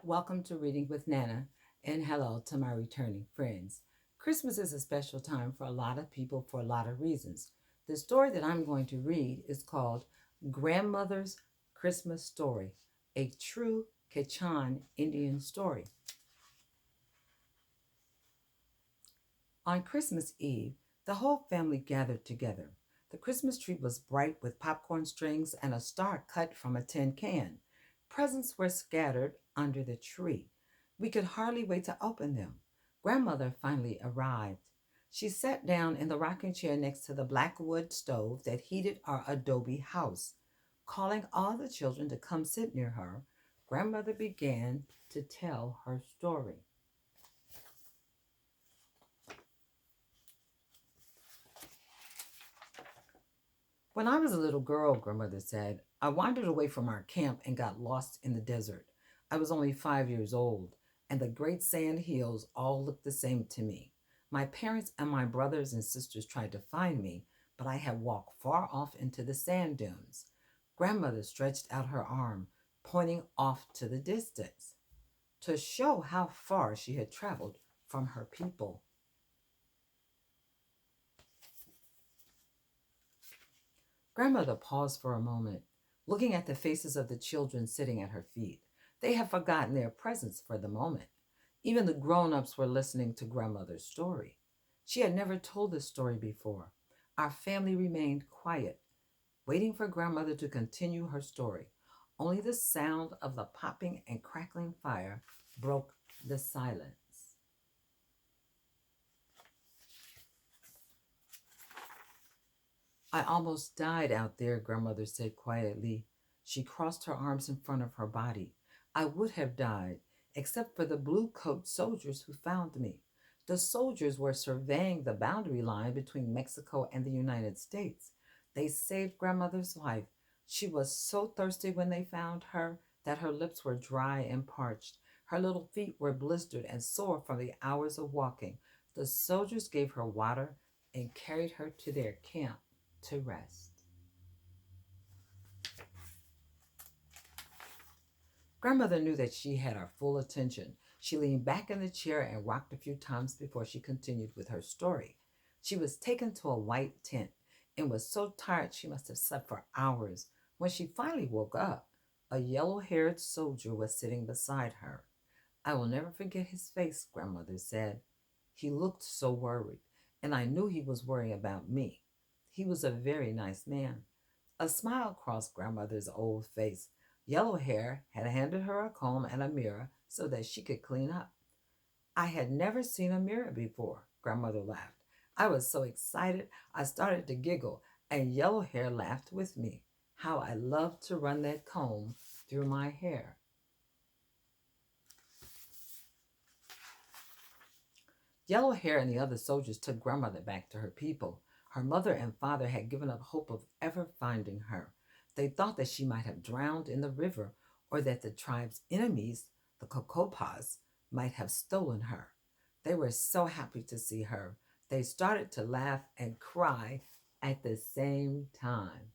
welcome to Reading with Nana, and hello to my returning friends. Christmas is a special time for a lot of people for a lot of reasons. The story that I'm going to read is called Grandmother's Christmas Story, a true Quechan Indian story. On Christmas Eve, the whole family gathered together. The Christmas tree was bright with popcorn strings and a star cut from a tin can. Presents were scattered under the tree. We could hardly wait to open them. Grandmother finally arrived. She sat down in the rocking chair next to the black wood stove that heated our adobe house. Calling all the children to come sit near her, Grandmother began to tell her story. When I was a little girl, Grandmother said, I wandered away from our camp and got lost in the desert. I was only 5 years old, and the great sand hills all looked the same to me. My parents and my brothers and sisters tried to find me, but I had walked far off into the sand dunes. Grandmother stretched out her arm, pointing off to the distance, to show how far she had traveled from her people. Grandmother paused for a moment, looking at the faces of the children sitting at her feet. They had forgotten their presence for the moment. Even the grown ups were listening to Grandmother's story. She had never told this story before. Our family remained quiet, waiting for Grandmother to continue her story. Only the sound of the popping and crackling fire broke the silence. I almost died out there, Grandmother said quietly. She crossed her arms in front of her body. I would have died, except for the blue coat soldiers who found me. The soldiers were surveying the boundary line between Mexico and the United States. They saved Grandmother's life. She was so thirsty when they found her that her lips were dry and parched. Her little feet were blistered and sore from the hours of walking. The soldiers gave her water and carried her to their camp to rest. Grandmother knew that she had our full attention. She leaned back in the chair and rocked a few times before she continued with her story. She was taken to a white tent and was so tired she must have slept for hours. When she finally woke up, a yellow haired soldier was sitting beside her. I will never forget his face, Grandmother said. He looked so worried, and I knew he was worrying about me. He was a very nice man. A smile crossed Grandmother's old face. Yellow Hair had handed her a comb and a mirror so that she could clean up. I had never seen a mirror before, Grandmother laughed. I was so excited I started to giggle, and Yellow Hair laughed with me. How I loved to run that comb through my hair. Yellow Hair and the other soldiers took Grandmother back to her people. Her mother and father had given up hope of ever finding her. They thought that she might have drowned in the river or that the tribe's enemies, the Cocopas, might have stolen her. They were so happy to see her. They started to laugh and cry at the same time.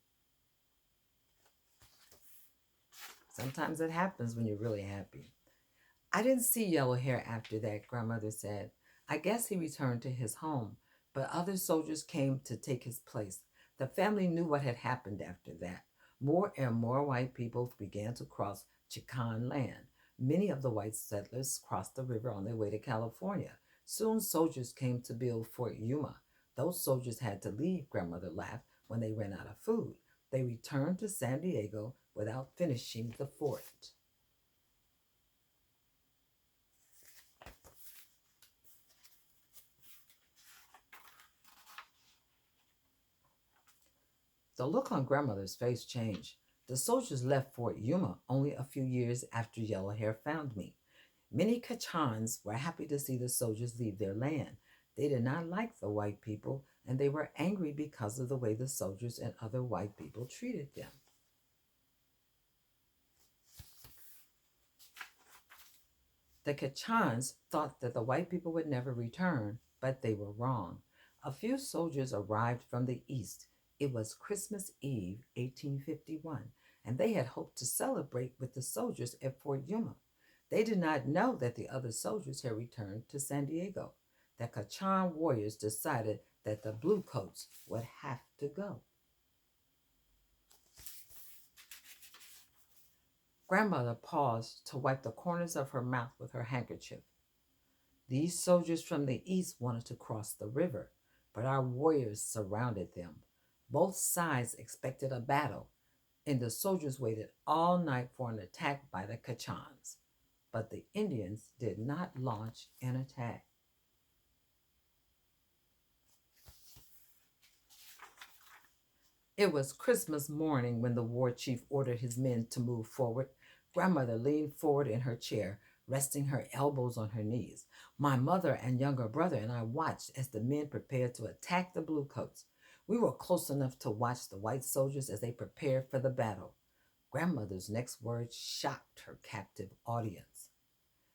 Sometimes it happens when you're really happy. I didn't see Yellow Hair after that, Grandmother said. I guess he returned to his home, but other soldiers came to take his place. The family knew what had happened after that. More and more white people began to cross Chican land. Many of the white settlers crossed the river on their way to California. Soon soldiers came to build Fort Yuma. Those soldiers had to leave, Grandmother laughed, when they ran out of food. They returned to San Diego without finishing the fort. The look on Grandmother's face changed. The soldiers left Fort Yuma only a few years after Yellow Hair found me. Many Kachans were happy to see the soldiers leave their land. They did not like the white people, and they were angry because of the way the soldiers and other white people treated them. The Kachans thought that the white people would never return, but they were wrong. A few soldiers arrived from the east. It was Christmas Eve, 1851, and they had hoped to celebrate with the soldiers at Fort Yuma. They did not know that the other soldiers had returned to San Diego. The Kachan warriors decided that the Bluecoats would have to go. Grandmother paused to wipe the corners of her mouth with her handkerchief. These soldiers from the east wanted to cross the river, but our warriors surrounded them. Both sides expected a battle, and the soldiers waited all night for an attack by the Kachans. But the Indians did not launch an attack. It was Christmas morning when the war chief ordered his men to move forward. Grandmother leaned forward in her chair, resting her elbows on her knees. My mother and younger brother and I watched as the men prepared to attack the Bluecoats. We were close enough to watch the white soldiers as they prepared for the battle. Grandmother's next words shocked her captive audience.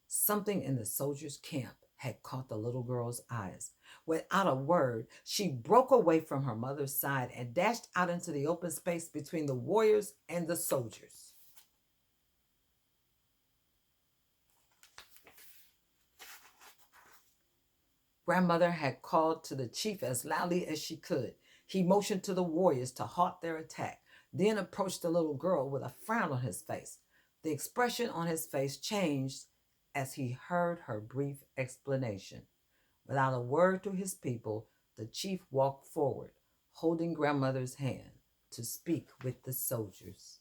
Something in the soldiers' camp had caught the little girl's eyes. Without a word, she broke away from her mother's side and dashed out into the open space between the warriors and the soldiers. Grandmother had called to the chief as loudly as she could. He motioned to the warriors to halt their attack, then approached the little girl with a frown on his face. The expression on his face changed as he heard her brief explanation. Without a word to his people, the chief walked forward, holding grandmother's hand to speak with the soldiers.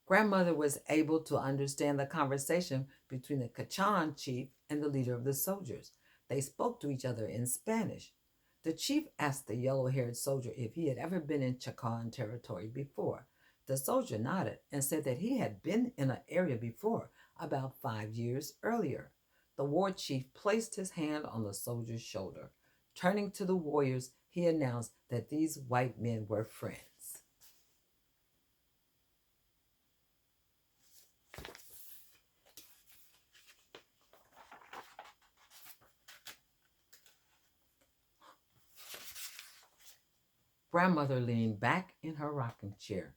Grandmother was able to understand the conversation between the Kachan chief and the leader of the soldiers. They spoke to each other in Spanish. The chief asked the yellow-haired soldier if he had ever been in Chakan territory before. The soldier nodded and said that he had been in an area before, about 5 years earlier. The war chief placed his hand on the soldier's shoulder. Turning to the warriors, he announced that these white men were friends. Grandmother leaned back in her rocking chair.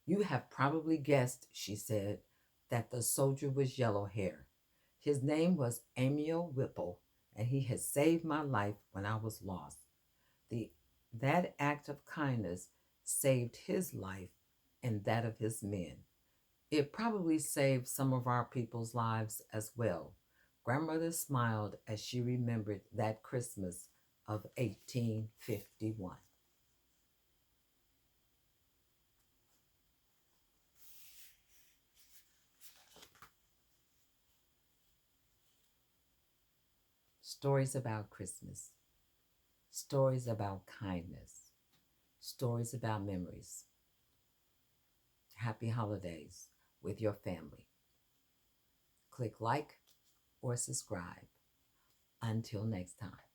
You have probably guessed, she said, that the soldier was yellow hair. His name was Amiel Whipple, and he had saved my life when I was lost. The, that act of kindness saved his life and that of his men. It probably saved some of our people's lives as well. Grandmother smiled as she remembered that Christmas of 1851. Stories about Christmas, stories about kindness, stories about memories. Happy holidays with your family. Click like or subscribe. Until next time.